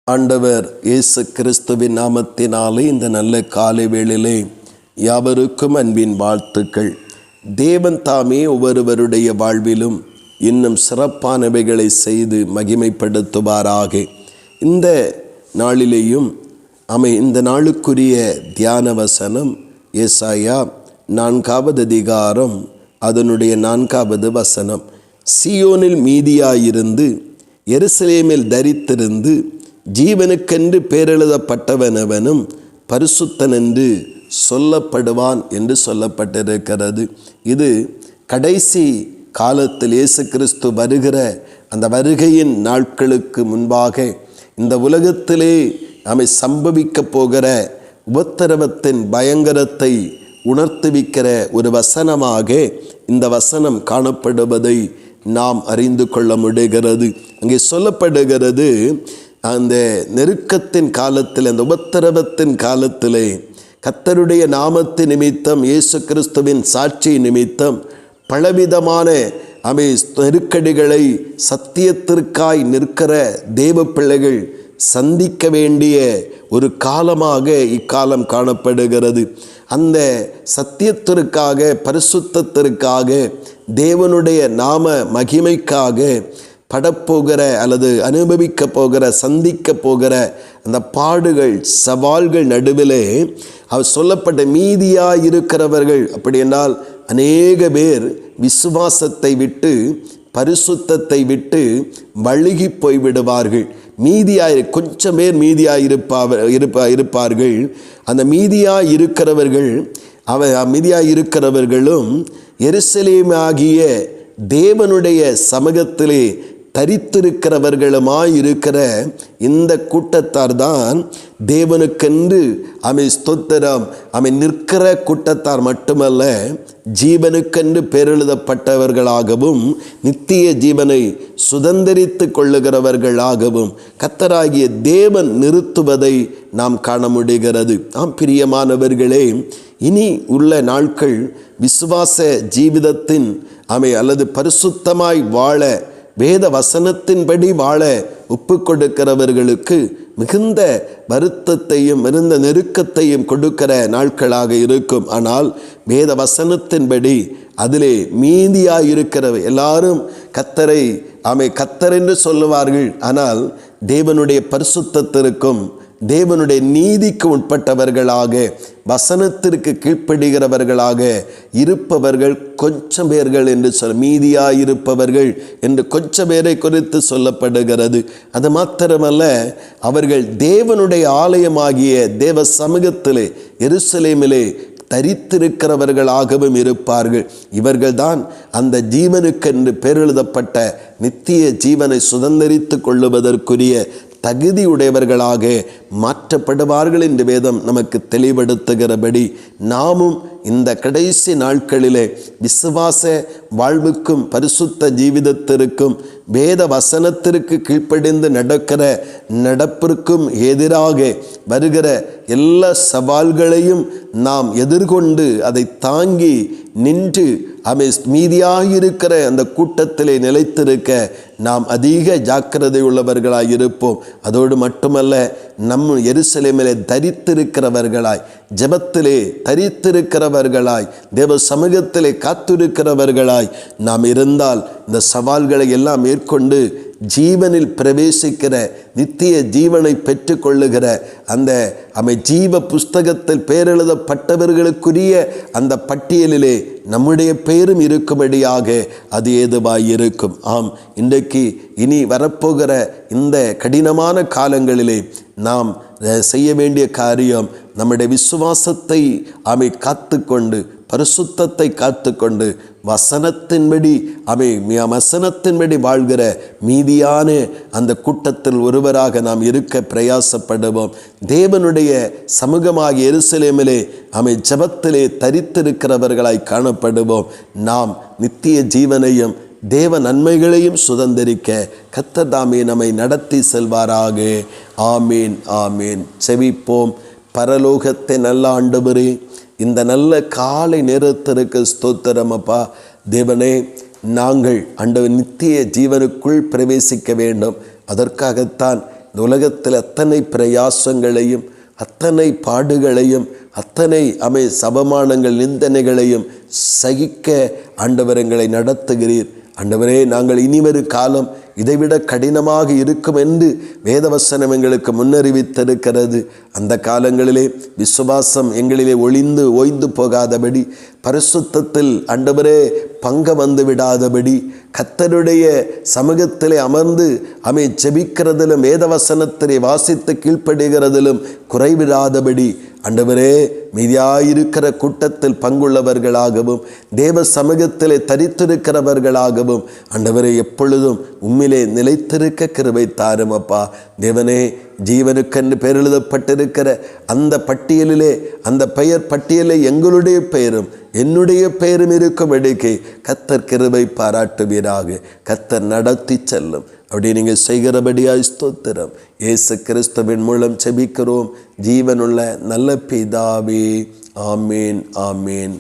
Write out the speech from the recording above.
ஆண்டவர் இயேசு கிறிஸ்துவின் நாமத்தினாலே இந்த நல்ல காலை வேளையிலே யாவருக்கும் அன்பின் வாழ்த்துக்கள். தேவன் தாமே ஒவ்வொருவருடைய வாழ்விலும் இன்னும் சிறப்பானவைகளை செய்து மகிமைப்படுத்துவாராக. இந்த நாளிலேயும் இந்த நாளுக்குரிய தியான வசனம் ஏசாயா 4வது அதிகாரம் அதனுடைய 4வது வசனம். சீயோனில் மீதியாயிருந்து எருசலேமில் தரித்திருந்து ஜீவனுக்கென்று பேரெழுதப்பட்டவனவனும் பரிசுத்தன் என்று சொல்லப்படுவான் என்று சொல்லப்பட்டிருக்கிறது. இது கடைசி காலத்தில் இயேசு கிறிஸ்து வருகிற அந்த வருகையின் நாட்களுக்கு முன்பாக இந்த உலகத்திலே சம்பவிக்க போகிற உபத்திரவத்தின் பயங்கரத்தை உணர்த்துவிக்கிற ஒரு வசனமாக இந்த வசனம் காணப்படுவதை நாம் அறிந்து கொள்ள முடிகிறது. அங்கே சொல்லப்படுகிறது, அந்த நெருக்கத்தின் காலத்தில், அந்த உபத்திரவத்தின் காலத்திலே கர்த்தருடைய நாமத்தின் நிமித்தம், இயேசு கிறிஸ்துவின் சாட்சி நிமித்தம் பலவிதமான நெருக்கடிகளை சத்தியத்திற்காய் நிற்கிற தேவ பிள்ளைகள் சந்திக்க வேண்டிய ஒரு காலமாக இக்காலம் காணப்படுகிறது. அந்த சத்தியத்திற்காக, பரிசுத்தத்திற்காக, தேவனுடைய நாம மகிமைக்காக படப்போகிற அல்லது அனுபவிக்க போகிற, சந்திக்க போகிற அந்த பாடுகள், சவால்கள் நடுவிலே அவர் சொல்லப்பட்ட மீதியாயிருக்கிறவர்கள், அப்படி என்றால் அநேக பேர் விசுவாசத்தை விட்டு, பரிசுத்தத்தை விட்டு வழுகி போய்விடுவார்கள். கொஞ்சம் பேர் இருப்பார்கள். அந்த மீதியாயிருக்கிறவர்களும் எருசலேமாகிய தேவனுடைய சமூகத்திலே தரித்திருக்கிறவர்களுமாயிருக்கிற இந்த கூட்டத்தார் தான் தேவனுக்கென்று ஸ்தோத்திரம் நிற்கிற கூட்டத்தார் மட்டுமல்ல, ஜீவனுக்கென்று பேரெழுதப்பட்டவர்களாகவும் நித்திய ஜீவனை சுதந்திரித்து கொள்ளுகிறவர்களாகவும் கர்த்தராகிய தேவன் நிறுத்துவதை நாம் காண முடிகிறது. பிரியமானவர்களே, இனி உள்ள நாட்கள் விசுவாச ஜீவிதத்தின் அல்லது பரிசுத்தமாய் வாழ, வேத வசனத்தின்படி வாழ ஒப்பு கொடுக்கிறவர்களுக்கு மிகுந்த வருத்தத்தையும் மிகுந்த நெருக்கத்தையும் கொடுக்கிற நாட்களாக இருக்கும். ஆனால் வேத வசனத்தின்படி அதிலே மீதியாயிருக்கிற எல்லாரும் கர்த்தரை கர்த்தர் என்று சொல்லுவார்கள். ஆனால் தேவனுடைய பரிசுத்தத்திற்கும் தேவனுடைய நீதிக்கு உட்பட்டவர்களாக, வசனத்திற்கு கீழ்ப்படுகிறவர்களாக இருப்பவர்கள் கொஞ்சம் பேர்கள் என்று மீதியாயிருப்பவர்கள் என்று கொஞ்சம் பேரை குறித்து சொல்லப்படுகிறது. அது மாத்திரமல்ல, அவர்கள் தேவனுடைய ஆலயமாகிய தேவ சமூகத்திலே எருசலேமிலே தரித்திருக்கிறவர்களாகவும் இருப்பார்கள். இவர்கள்தான் அந்த ஜீவனுக்கென்று பேரெழுதப்பட்ட நித்திய ஜீவனை சுதந்திரித்து கொள்ளுவதற்குரிய தகுதியுடையவர்களாக மாற்றப்படுவார்கள் என்று வேதம் நமக்கு தெளிவுபடுத்துகிறபடி, நாமும் இந்த கடைசி நாட்களிலே விசுவாச வாழ்வுக்கும் பரிசுத்த ஜீவிதத்திற்கும் வேத வசனத்திற்கு கீழ்ப்படிந்து நடக்கிற நடப்பிற்கும் எதிராக வருகிற எல்லா சவால்களையும் நாம் எதிர்கொண்டு அதை தாங்கி நின்று மீதியாயிருக்கிற அந்த கூட்டத்திலே நிலைத்திருக்க நாம் அதிக ஜாக்கிரதை உள்ளவர்களாய் இருப்போம். அதோடு மட்டுமல்ல, நம் எருசலேமிலே தரித்திருக்கிறவர்களாய், ஜெபத்திலே தரித்திருக்கிறவர்களாய், தேவ சமூகத்திலே காத்திருக்கிறவர்களாய் நாம் இருந்தால் இந்த சவால்களை எல்லாம் மேற்கொண்டு ஜீவனில் பிரவேசிக்கிற, நித்திய ஜீவனை பெற்று கொள்ளுகிற அந்த ஜீவ புஸ்தகத்தில் பேரெழுதப்பட்டவர்களுக்குரிய அந்த பட்டியலிலே நம்முடைய பெயரும் இருக்கும்படியாக அது ஏதுவாயிருக்கும். இன்றைக்கு இனி வரப்போகிற இந்த கடினமான காலங்களிலே நாம் செய்ய வேண்டிய காரியம், நம்முடைய விசுவாசத்தை காத்துக்கொண்டு, பரிசுத்தத்தை காத்துக்கொண்டு, வசனத்தின்படி வாழ்கிற மீதியான அந்த கூட்டத்தில் ஒருவராக நாம் இருக்க பிரயாசப்படுவோம். தேவனுடைய சமூகமாகிய எருசலேமிலே ஜெபத்திலே தரித்திருக்கிறவர்களாய் காணப்படுவோம். நாம் நித்திய ஜீவனையும் தேவ நன்மைகளையும் சுதந்திரிக்க கர்த்தர் தாமே நம்மை நடத்தி செல்வாராக. ஆமீன், ஆமீன். செவிப்போம். பரலோகத்தின் நல்ல ஆண்டவரே, இந்த நல்ல காலை நேரத்திற்கு ஸ்தோத்திரம் அப்பா. தேவனே, நாங்கள் ஆண்டவர் நித்திய ஜீவனுக்குள் பிரவேசிக்க வேண்டும். அதற்காகத்தான் இந்த உலகத்தில் அத்தனை பிரயாசங்களையும் அத்தனை பாடுகளையும் அத்தனை சபமானங்கள் நிந்தனைகளையும் சகிக்க ஆண்டவர் எங்களை நடத்துகிறீர். ஆண்டவரே, நாங்கள் இனிவரும் காலம் இதைவிட கடினமாக இருக்கும் என்று வேதவசனம் எங்களுக்கு முன்னறிவித்திருக்கிறது. அந்த காலங்களிலே விசுவாசம் எங்களிலே ஓய்ந்து போகாதபடி, பரிசுத்தத்தில் ஆண்டவரே பங்க வந்து விடாதபடி, கர்த்தருடைய சமூகத்திலே அமர்ந்து ஜெபிக்கிறதிலும் வேதவசனத்திலே வாசித்து கீழ்ப்படுகிறதிலும் குறைவிடாதபடி ஆண்டவரே மீதியாயிருக்கிற கூட்டத்தில் பங்குள்ளவர்களாகவும் தேவ சமூகத்திலே தரித்திருக்கிறவர்களாகவும் ஆண்டவரே எப்பொழுதும் உம்மிலே நிலைத்திருக்க கிருபை தாரும் அப்பா. தேவனே, ஜீவனுக்கென்று பெயர் எழுதப்பட்டிருக்கிற அந்த பட்டியலிலே, அந்த பெயர் பட்டியலே எங்களுடைய பெயரும் என்னுடைய பெயரும் இருக்கும்படிக்கு கர்த்தர் கிருபை பாராட்டுவீராக. கர்த்தர் நடத்தி செல்லும். அப்படி நீங்கள் செய்கிறபடியாய் ஸ்தோத்திரம். இயேசு கிறிஸ்துவின் மூலம் செபிக்கிறோம் ஜீவனுள்ள நல்ல பிதாவே. ஆமேன், ஆமேன்.